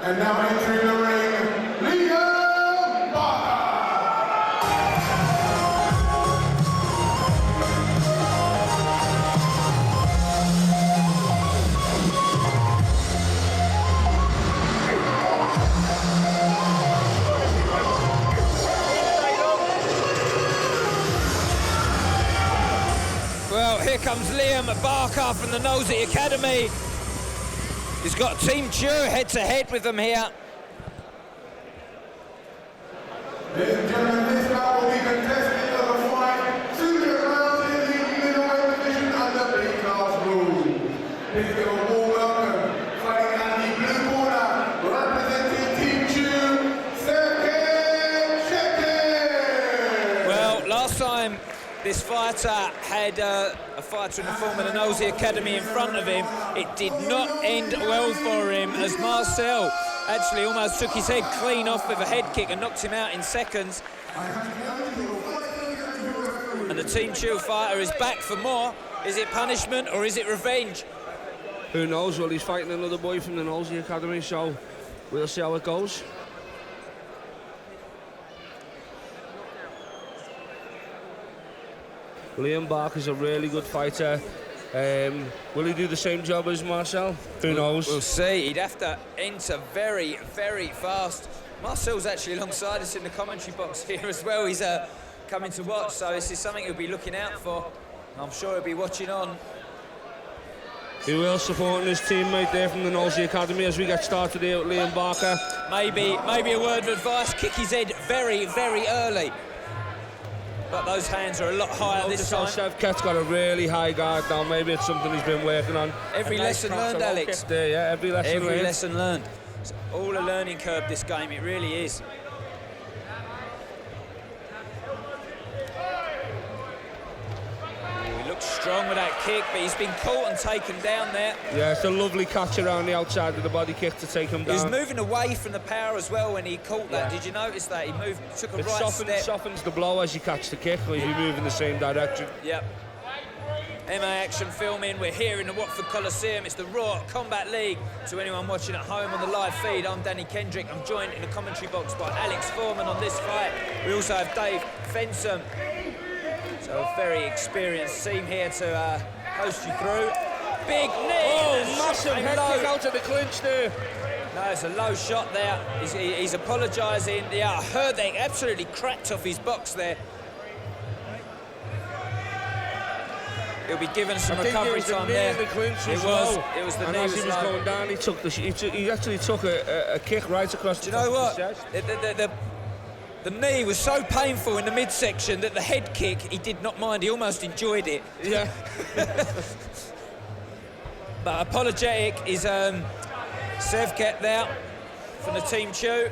And now entering the ring, Liam Barker. Well, here comes Liam Barker from the Nosey Academy. He's got Team Chew head-to-head with them here. Ladies and gentlemen, this bout will be contested of a fight 2 rounds in the middleweight division under B-class rules. Please give a warm welcome, fighting out the blue corner, representing Team Chew, Sevket. Well, last time this fighter had a fighter in the form of the Nosey Academy in front of him, it did not end well for him, as Marcel actually almost took his head clean off with a head kick and knocked him out in seconds. And the Team Chew fighter is back for more. Is it punishment or is it revenge? Who knows? Well, he's fighting another boy from the Nosey Academy, so we'll see how it goes. Liam Barker's a really good fighter. Will he do the same job as Marcel? Who knows? We'll see. He'd have to enter very, very fast. Marcel's actually alongside us in the commentary box here as well. He's coming to watch, so this is something he'll be looking out for. I'm sure he'll be watching on. He will support his teammate there from the Nosey Academy as we get started here with Liam Barker. Maybe a word of advice, kick his head very, very early. But those hands are a lot higher this time. Sevket's got a really high guard now. Maybe it's something he's been working on. Every lesson learned, Alex. There, yeah, every lesson learned. It's all a learning curve, this game. It really is. He looks strong with that kick, but he's been caught and taken down there. Yeah, it's a lovely catch around the outside of the body kick to take him down. He was moving away from the power as well when he caught that. Yeah. Did you notice that? He moved, took a right step. It softens the blow as you catch the kick, or if you move in the same direction. Yep. MA Action filming. We're here in the Watford Coliseum. It's the Raw Combat League. To anyone watching at home on the live feed, I'm Danny Kendrick. I'm joined in the commentary box by Alex Foreman on this fight. We also have Dave Fensom. So a very experienced team here to host you through. Big knee! Oh, massive head kick out of the clinch there. No, it's a low shot there. He's apologising. Yeah, I heard they absolutely cracked off his box there. He'll be given some recovery time there. The clinch it was the and knee. As he was going down, he took he actually took a kick right across the chest. Do you know what? The knee was so painful in the midsection that the head kick, he did not mind. He almost enjoyed it. Yeah. But apologetic is Sevket there from the Team Chew.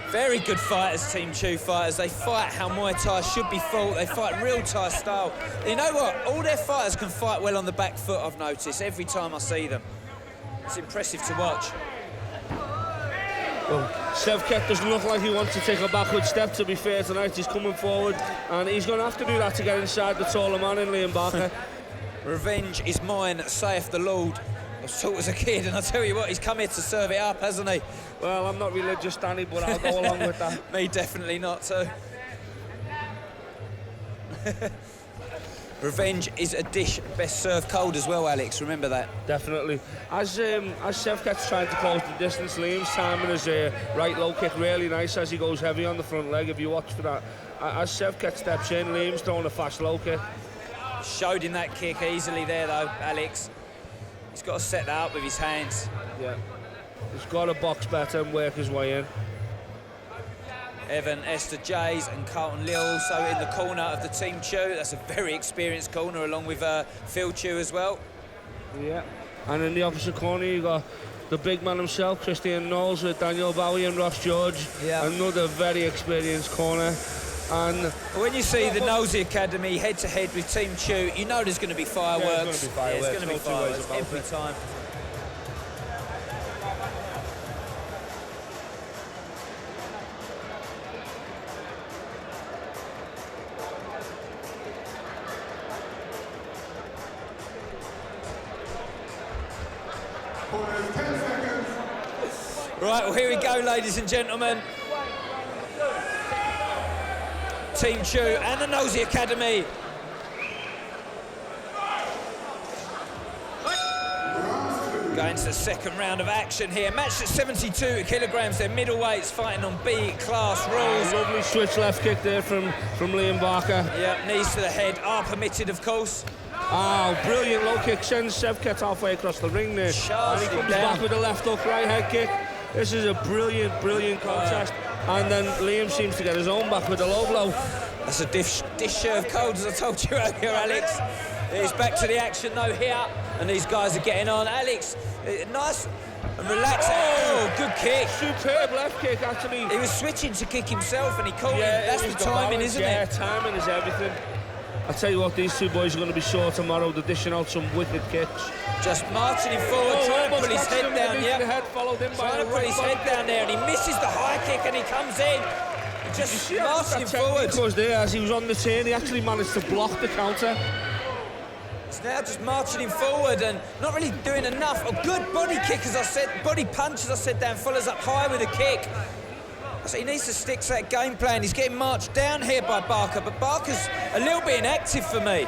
Very good fighters, Team Chew fighters. They fight how Muay Thai should be fought. They fight real Thai style. You know what? All their fighters can fight well on the back foot, I've noticed, every time I see them. It's impressive to watch. Well, Sevket doesn't look like he wants to take a backward step, to be fair, tonight. He's coming forward, and he's going to have to do that to get inside the taller man in Liam Barker. Revenge is mine, saith the Lord. I was taught as a kid, and I tell you what, he's come here to serve it up, hasn't he? Well, I'm not religious, Danny, but I'll go along with that. Me definitely not too. Revenge is a dish best served cold as well, Alex. Remember that. Definitely. As Sevket's trying to close the distance, Liam's timing his right low kick really nice as he goes heavy on the front leg. If you watch for that, as Sevket steps in, Liam's throwing a fast low kick. Showed him that kick easily there, though, Alex. He's got to set that up with his hands. Yeah. He's got to box better and work his way in. Evan Esther Jays and Carlton Lill also in the corner of the Team Chew. That's a very experienced corner, along with Phil Chew as well. Yeah. And in the opposite corner, you got the big man himself, Christian Knowles, with Daniel Bowie and Ross George. Yeah. Another very experienced corner. And when you see the Nosey Academy head-to-head with Team Chew, you know there's going to be fireworks. Yeah, it's going to be fireworks every time. Right, well, here we go, ladies and gentlemen. Team Chu and the Nosey Academy. Going to the second round of action here. Matched at 72 kilograms. They're middleweights fighting on B-class rules. Lovely switch left kick there from Liam Barker. Yeah, knees to the head are permitted, of course. Oh, brilliant low kick. Sends Sevket halfway across the ring there. Charged and he comes down. back with a left hook, right head kick. This is a brilliant contest. And then Liam seems to get his own back with a low blow. That's a dish served cold, as I told you earlier, Alex. He's back to the action, though, here. And these guys are getting on. Alex, nice and relaxed. Oh, good kick. Superb left kick, actually. He was switching to kick himself, and he caught him. Yeah, That's it was the timing, balance. isn't Yeah, it? timing is everything. I'll tell you what, these two boys are going to be sore tomorrow. They're dishing out some wicked kicks. Just marching him forward, trying to pull his head down, The head followed in by trying to pull his head down there, and he misses the high kick, and he comes in. Just marching him forward. Was there as he was on the turn. He actually managed to block the counter. He's now just marching him forward and not really doing enough. A good body kick, as I said, body punch, as I said, down, follows up high with a kick. So he needs to stick to that game plan. He's getting marched down here by Barker, but Barker's a little bit inactive for me.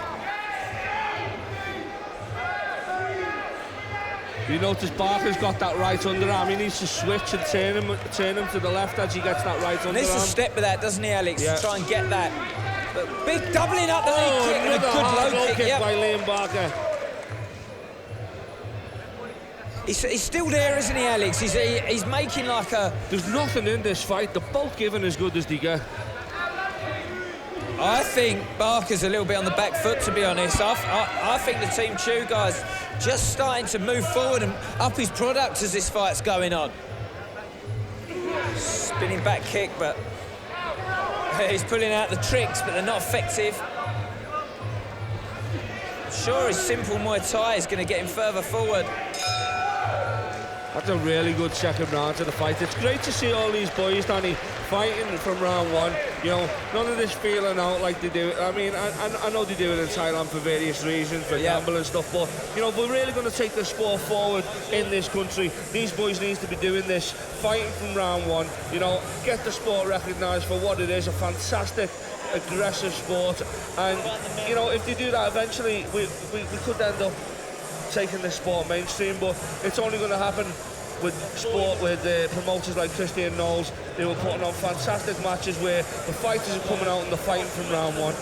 You notice Barker's got that right underarm. He needs to switch and turn him to the left as he gets that right underarm. Needs to step with that, doesn't he, Alex? Yeah. To try and get that. But big doubling up the knee kick and a good low kick. Yep. By Liam Barker. He's still there, isn't he, Alex? He's making like a... There's nothing in this fight. They're both giving as good as they get. I think Barker's a little bit on the back foot, to be honest. I think the Team Chu guys just starting to move forward and up his product as this fight's going on. Spinning back kick, but he's pulling out the tricks, but they're not effective. Sure, his simple Muay Thai is going to get him further forward. That's a really good second round to the fight. It's great to see all these boys, Danny, fighting from round one. You know, none of this feeling out like they do. I mean, I know they do it in Thailand for various reasons, for gambling and stuff, but, you know, if we're really going to take the sport forward in this country, these boys need to be doing this, fighting from round one, you know, get the sport recognised for what it is, a fantastic, aggressive sport. And, you know, if they do that, eventually we could end up taking this sport mainstream, but it's only going to happen with sport with promoters like Christian Knowles. They were putting on fantastic matches where the fighters are coming out and they're fighting from round one.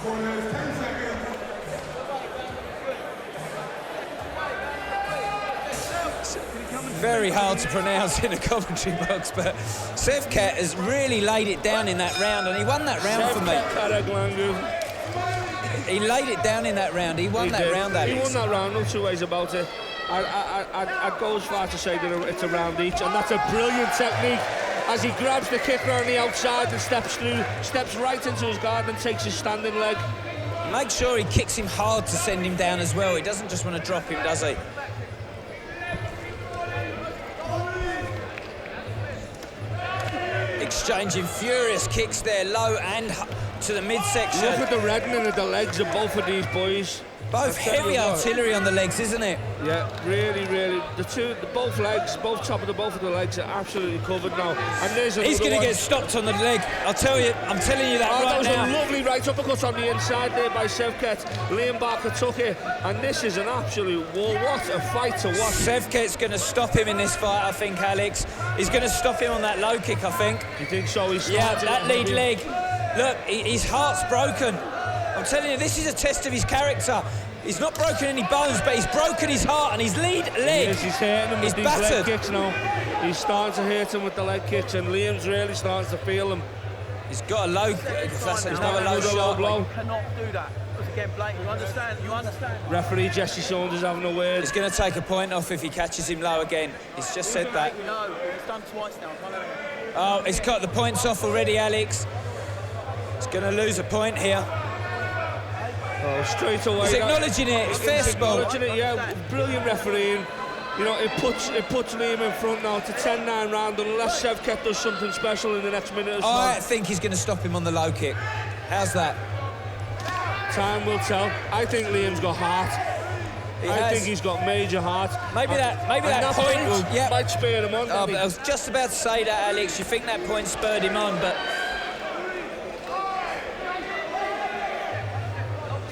Corners, 10 seconds. Very hard to pronounce in a commentary box, but Sevket has really laid it down in that round, and he won that round for me. Karauglanglu. He laid it down in that round. He won that round, Alex. He won that round, no two ways about it. I'd go as far to say that it's a round each, and that's a brilliant technique as he grabs the kicker on the outside and steps right into his guard and takes his standing leg. Make sure he kicks him hard to send him down as well. He doesn't just want to drop him, does he? Exchanging furious kicks there, low and to the midsection. Look at the reddening of the legs of both of these boys. Both heavy artillery on the legs, isn't it? Yeah, really. Both legs, both top of both of the legs are absolutely covered now. And there's another He's going to one. get stopped on the leg. I'm telling you that right That now. was a lovely right uppercut on the inside there by Sevket. Liam Barker took it, and this is an absolute war. What a fight to watch. Sevket's going to stop him in this fight, I think, Alex. He's going to stop him on that low kick, I think. You think so? Yeah, that lead leg. Look, his heart's broken. I'm telling you, this is a test of his character. He's not broken any bones, but he's broken his heart, and his lead leg. Yes, he's hurting him with these leg kicks now. He's starting to hurt him with the leg kicks, and Liam's really starting to feel them. He's got a low. That's another low Another shot. low blow. You cannot do that. Because again, Blake, you understand. Referee Jesse Saunders having a word. He's going to take a point off if he catches him low again. He's just said that. You know, it's done twice now. Oh, he's got the points off already, Alex. He's going to lose a point here. Oh, straight away. He's acknowledging it. It's fair sport. Acknowledging it, yeah. Brilliant refereeing. You know, it puts Liam in front now to 10-9 round unless Sevket does something special in the next minute or so. I think he's going to stop him on the low kick. How's that? Time will tell. I think Liam's got heart. I think he's got major heart. Maybe that point will might spur him on. I was just about to say that, Alex. You think that point spurred him on, but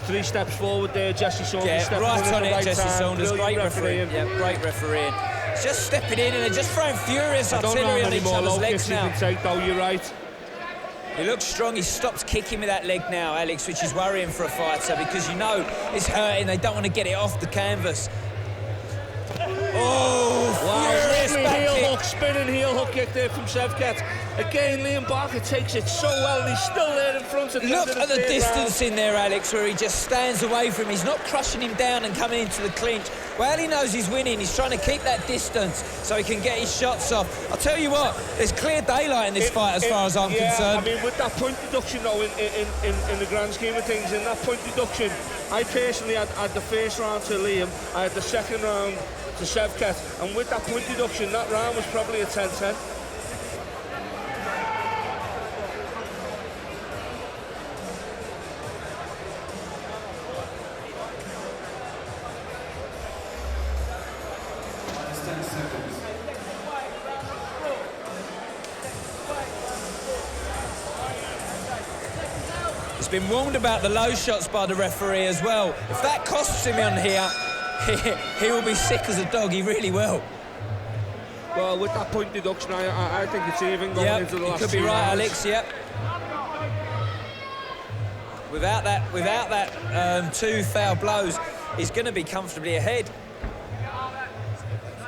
3 steps forward there, Jesse Saunders. yeah, right on it, Jesse Saunders. Great refereeing. Yeah, great refereeing. Just stepping in and they're just throwing furious artillery on each other's legs now. You can take, though. You're right. He looks strong. He stops kicking with that leg now, Alex, which is worrying for a fighter because you know it's hurting. They don't want to get it off the canvas. Oh, furious back heel kick. hook, spinning heel hook kick there from Sevket. Again, Liam Barker takes it so well, and he's still there in front of the Look at the distance round. in there, Alex, where he just stands away from him. He's not crushing him down and coming into the clinch. Well, he knows he's winning. He's trying to keep that distance so he can get his shots off. I'll tell you what, there's clear daylight in this fight as far as I'm concerned. I mean, with that point deduction, though, in the grand scheme of things, in that point deduction, I personally had the first round to Liam, I had the second round to Sevket, and with that point deduction, that round was probably a 10-10. He's been warned about the low shots by the referee as well. If that costs him on here, he will be sick as a dog. He really will. Well, with that point deduction, I think it's even going into the last 2 rounds. You could be right, Alex. Yep. Without that 2 foul blows, he's going to be comfortably ahead.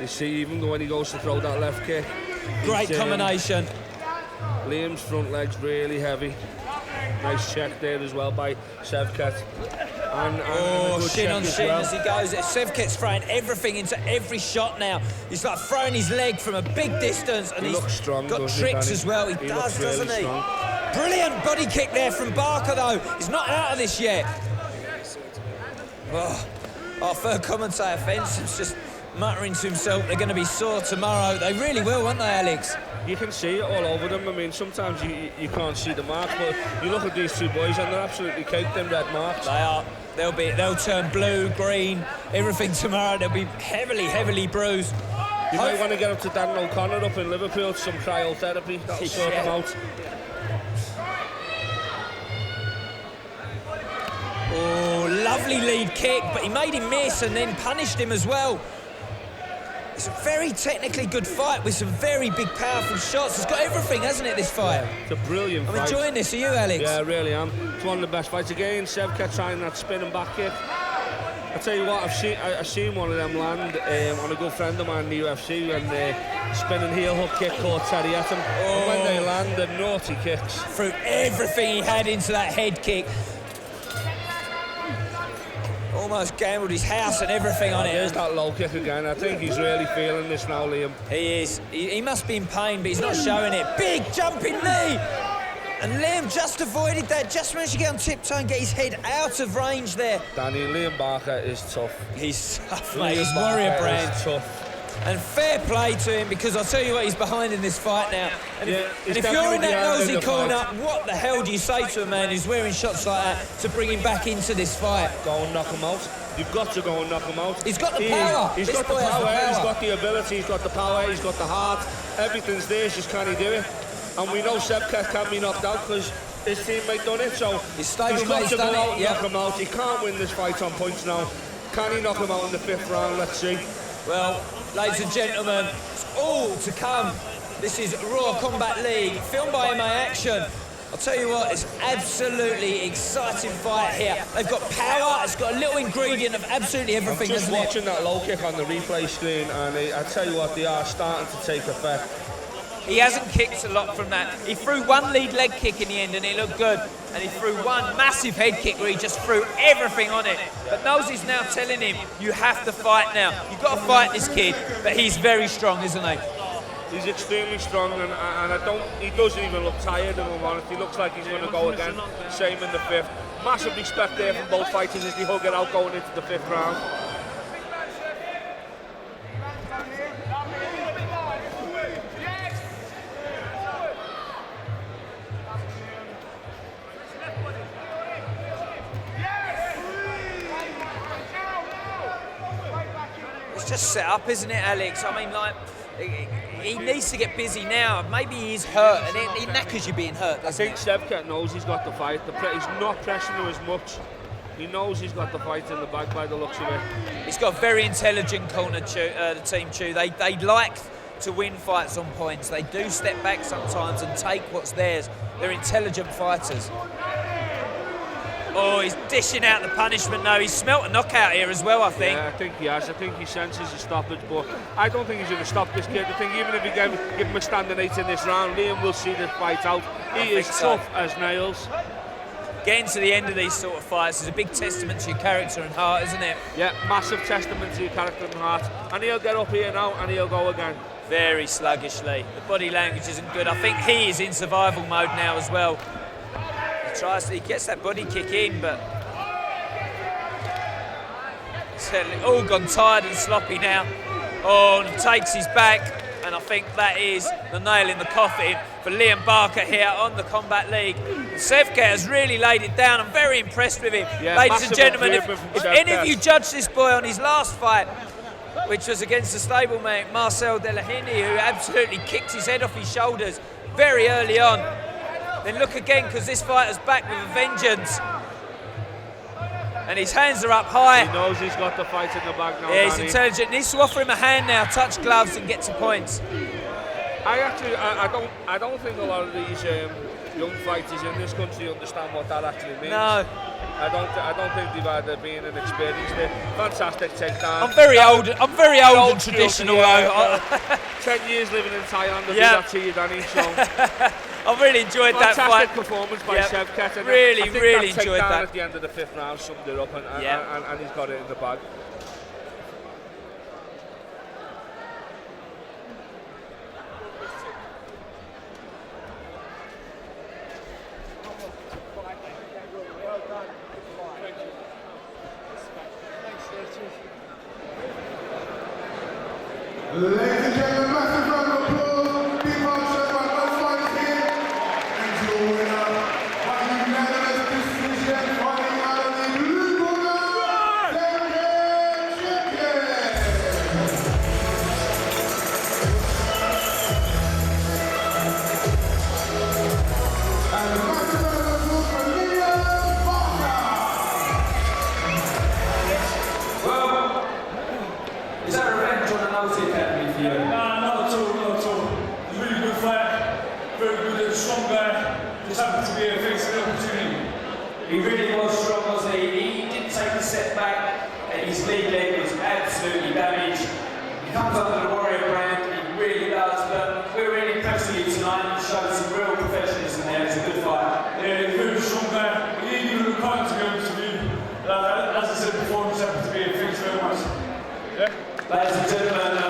You see, even when he goes to throw that left kick. Great combination. Liam's front leg's really heavy. Nice check there as well by Sevket. And a good shin check on as shin well. as he goes. Sevket's throwing everything into every shot now. He's like throwing his leg from a big distance, and He he's looks strong, got doesn't tricks he, as well. He does, looks doesn't really he? strong. Brilliant body kick there from Barker, though. He's not out of this yet. Oh, our third commentator, Fenson's just muttering to himself, they're going to be sore tomorrow. They really will, won't they, Alex? You can see it all over them. I mean, sometimes you can't see the marks, but you look at these two boys and they're absolutely caked in red marks. They are. They'll turn blue, green, everything tomorrow. They'll be heavily bruised. You might want to get up to Dan O'Connor up in Liverpool, some cryotherapy. That'll sort them out. Oh, lovely lead kick, but he made him miss and then punished him as well. It's a very technically good fight with some very big, powerful shots. It's got everything, hasn't it, this fight? It's a brilliant fight. I'm enjoying this. Are you, Alex? Yeah, I really am. It's one of the best fights. Again, Sevket trying that spinning back kick. I tell you what, I've seen one of them land on a good friend of mine in the UFC, and spinning heel hook kick caught Terry at him. And when they land, they're naughty kicks. Threw everything he had into that head kick. Almost gambled his house and everything on it. There's that low kick again. I think he's really feeling this now, Liam. He is. He must be in pain, but he's not showing it. Big jumping knee! And Liam just avoided that, just managed to get on tiptoe and get his head out of range there. Danny, Liam Barker is tough. He's tough, mate. He's warrior brand. Tough. And fair play to him, because I'll tell you what, he's behind in this fight now. And if you're definitely in that behind in nosy the corner, fight. what the hell do you say to a man who's wearing shots like that to bring him back into this fight? Go and knock him out. You've got to go and knock him out. He's got the power. He's This got the boy has power, the power. he's got the ability, he's got the power, he's got the heart. Everything's there, it's just can he do it? And we know Sevket can be knocked out because his teammate done it, so His stable he's got mate's to go done out it, and yep. knock him out. He can't win this fight on points now. Can he knock him out in the 5th round? Let's see. Well, ladies and gentlemen, it's all to come. This is Raw Combat League, filmed by MA Action. I'll tell you what, it's absolutely exciting fight here. They've got power, it's got a little ingredient of absolutely everything, Just hasn't it? watching that low kick on the replay screen, and I tell you what, they are starting to take effect. He hasn't kicked a lot from that. He threw one lead leg kick in the end and it looked good. And he threw one massive head kick where he just threw everything on it. But Nosey's now telling him, you have to fight now. You've got to fight this kid. But he's very strong, isn't he? He's extremely strong, and he doesn't even look tired, if I'm honest. He looks like he's going to go again. Same in the 5th. Massive respect there from both fighters as they hug it out going into the 5th round. It's just set up, isn't it, Alex? I mean, like, he needs to get busy now. Maybe he's hurt, and it knackers you being hurt, I doesn't think it? Sevket knows he's got the fight. He's not pressing him as much. He knows he's got the fight in the bag by the looks of it. He's got a very intelligent corner, the team Chew. They like to win fights on points. They do step back sometimes and take what's theirs. They're intelligent fighters. Oh, he's dishing out the punishment now. He's smelt a knockout here as well, I think. Yeah, I think he has. I think he senses a stoppage, but I don't think he's going to stop this kid. I think even if he give him a standing 8 in this round, Liam will see this fight out. He is tough as nails. Getting to the end of these sort of fights is a big testament to your character and heart, isn't it? Yeah, massive testament to your character and heart. And he'll get up here now and he'll go again. Very sluggishly. The body language isn't good. I think he is in survival mode now as well. He gets that body kick in, but it's all gone tired and sloppy now. Oh, and takes his back. And I think that is the nail in the coffin for Liam Barker here on the Combat League. Sevket has really laid it down. I'm very impressed with him. Yeah, ladies and gentlemen, if any of you judge this boy on his last fight, which was against the stablemate Marcel Delahini, who absolutely kicked his head off his shoulders very early on, then look again, because this fighter's back with a vengeance. And his hands are up high. He knows he's got the fight in the bag now. Yeah, he's intelligent. Needs to offer him a hand now, touch gloves and get some points. I don't think a lot of these young fighters in this country understand what that actually means. No. I don't think they've had been an experience there. Fantastic takedown. I'm very old and traditional. Yeah, 10 years living in Thailand, I'll do that to you, Danny. So. I've really enjoyed that fight. Fantastic performance by Sevket. Really that enjoyed that. At the end of the 5th round summed it up, and he's got it in the bag. Ladies and gentlemen, massive round of applause. Big round of applause by both fighters here. And your winner, by unanimous decision, fighting out of the blue corner, Sevket. And a massive round of applause for Liam Barker. Well, is that revenge on the Nosy Academy for you? Nah, not at all, not at all. He's a really good fighter, very good and strong guy. Just happened to be a face of the opportunity. He really was strong, wasn't he? He didn't take a step back, and his lead leg was absolutely damaged. He comes under the Warrior brand, he really does, but we're really impressed with you tonight. He showed some real professionalism there. It's a good fight. Yeah, he's a very strong guy. He ain't even required to be able to be. As I said before, he just happened to be a face very much. Yeah. Ladies and gentlemen,